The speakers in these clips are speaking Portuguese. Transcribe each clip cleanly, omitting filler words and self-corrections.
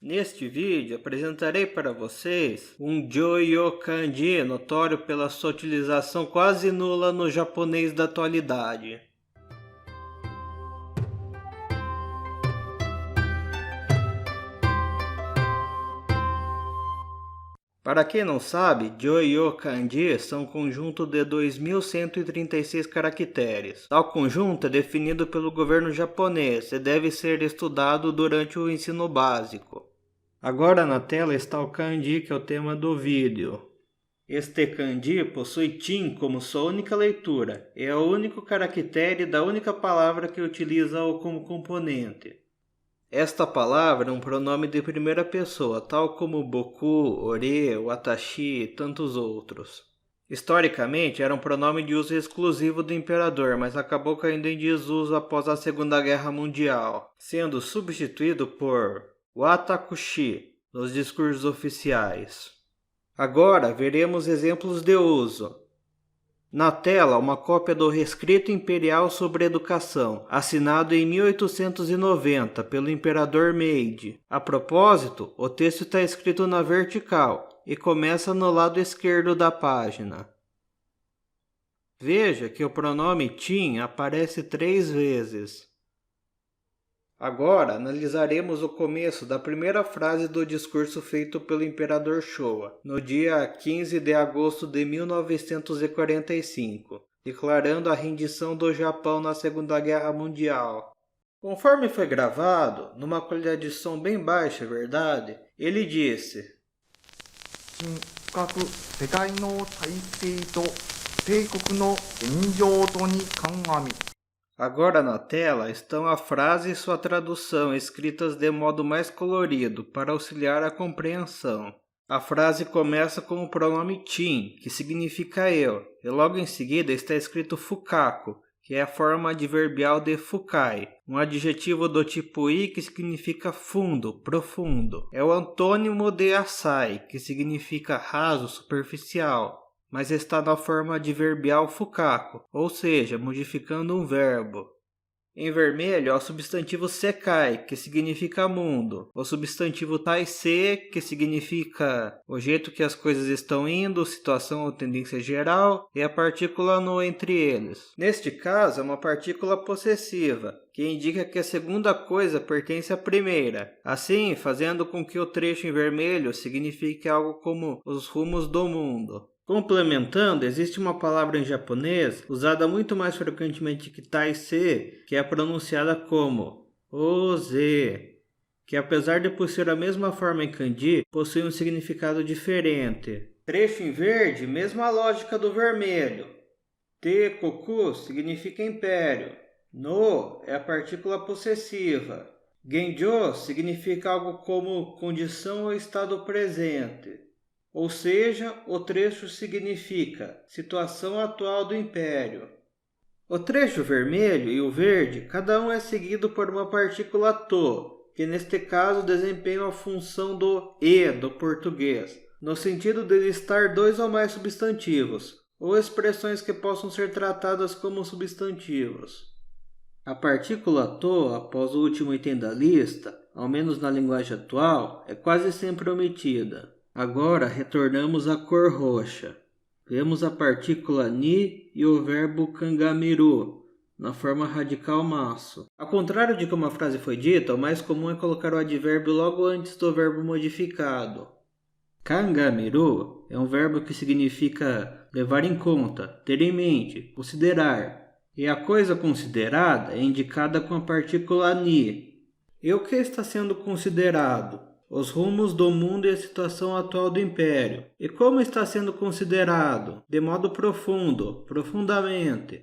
Neste vídeo apresentarei para vocês um Jōyō Kanji notório pela sua utilização quase nula no japonês da atualidade. Para quem não sabe, Jōyō Kanji são um conjunto de 2.136 caracteres. Tal conjunto é definido pelo governo japonês e deve ser estudado durante o ensino básico. Agora na tela está o kanji, que é o tema do vídeo. Este kanji possui chin como sua única leitura, e é o único caractere da única palavra que utiliza-o como componente. Esta palavra é um pronome de primeira pessoa, tal como boku, ore, watashi e tantos outros. Historicamente, era um pronome de uso exclusivo do imperador, mas acabou caindo em desuso após a Segunda Guerra Mundial, sendo substituído por watakushi nos discursos oficiais. Agora veremos exemplos de uso. Na tela, uma cópia do Rescrito Imperial sobre Educação, assinado em 1890 pelo imperador Meiji. A propósito, o texto está escrito na vertical e começa no lado esquerdo da página. Veja que o pronome chin aparece 3 vezes. Agora, analisaremos o começo da primeira frase do discurso feito pelo imperador Showa, no dia 15 de agosto de 1945, declarando a rendição do Japão na Segunda Guerra Mundial. Conforme foi gravado, numa qualidade de som bem baixa, é verdade, ele disse: Agora na tela estão a frase e sua tradução escritas de modo mais colorido para auxiliar a compreensão. A frase começa com o pronome chin, que significa eu, e logo em seguida está escrito fukaku, que é a forma adverbial de fukai, um adjetivo do tipo i que significa fundo, profundo. É o antônimo de asai, que significa raso, superficial, mas está na forma adverbial fukaku, ou seja, modificando um verbo. Em vermelho é o substantivo sekai, que significa mundo, o substantivo taise, que significa o jeito que as coisas estão indo, situação ou tendência geral, e a partícula no entre eles. Neste caso é uma partícula possessiva, que indica que a segunda coisa pertence à primeira, assim fazendo com que o trecho em vermelho signifique algo como os rumos do mundo. Complementando, existe uma palavra em japonês usada muito mais frequentemente que taise, que é pronunciada como oze, que apesar de possuir a mesma forma em kanji, possui um significado diferente. Trecho em verde, mesma lógica do vermelho. Teikoku significa império. No é a partícula possessiva. Genjo significa algo como condição ou estado presente. Ou seja, o trecho significa situação atual do império. O trecho vermelho e o verde, cada um é seguido por uma partícula to, que neste caso desempenha a função do e do português, no sentido de listar 2 ou mais substantivos, ou expressões que possam ser tratadas como substantivos. A partícula to, após o último item da lista, ao menos na linguagem atual, é quase sempre omitida. Agora retornamos à cor roxa. Vemos a partícula ni e o verbo kangamiru, na forma radical maço. Ao contrário de como a frase foi dita, o mais comum é colocar o advérbio logo antes do verbo modificado. Kangamiru é um verbo que significa levar em conta, ter em mente, considerar. E a coisa considerada é indicada com a partícula ni. E o que está sendo considerado? Os rumos do mundo e a situação atual do império. E como está sendo considerado? De modo profundo, profundamente.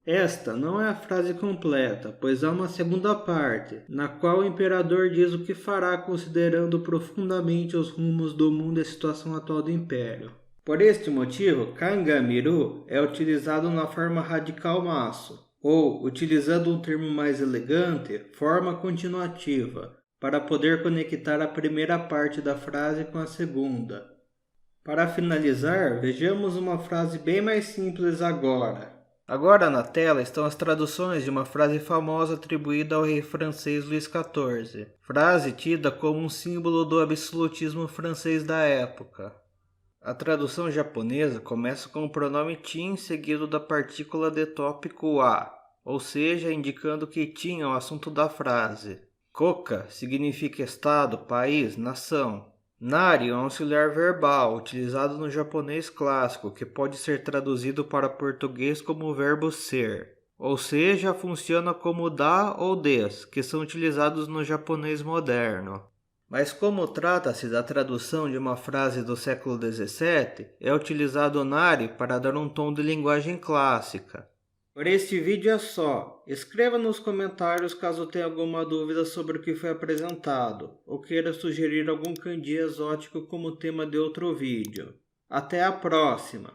Esta não é a frase completa, pois há uma segunda parte, na qual o imperador diz o que fará considerando profundamente os rumos do mundo e a situação atual do império. Por este motivo, kangamiru é utilizado na forma radical maço, ou, utilizando um termo mais elegante, forma continuativa, para poder conectar a primeira parte da frase com a segunda. Para finalizar, vejamos uma frase bem mais simples agora. Agora na tela estão as traduções de uma frase famosa atribuída ao rei francês Luís XIV, frase tida como um símbolo do absolutismo francês da época. A tradução japonesa começa com o pronome tin seguido da partícula de tópico a, ou seja, indicando que tin é o assunto da frase. Koka significa estado, país, nação. Nari é um auxiliar verbal utilizado no japonês clássico que pode ser traduzido para português como o verbo ser, ou seja, funciona como da ou des, que são utilizados no japonês moderno. Mas como trata-se da tradução de uma frase do século XVII, é utilizado o nari para dar um tom de linguagem clássica. Por este vídeo é só. Escreva nos comentários caso tenha alguma dúvida sobre o que foi apresentado, ou queira sugerir algum kanji exótico como tema de outro vídeo. Até a próxima!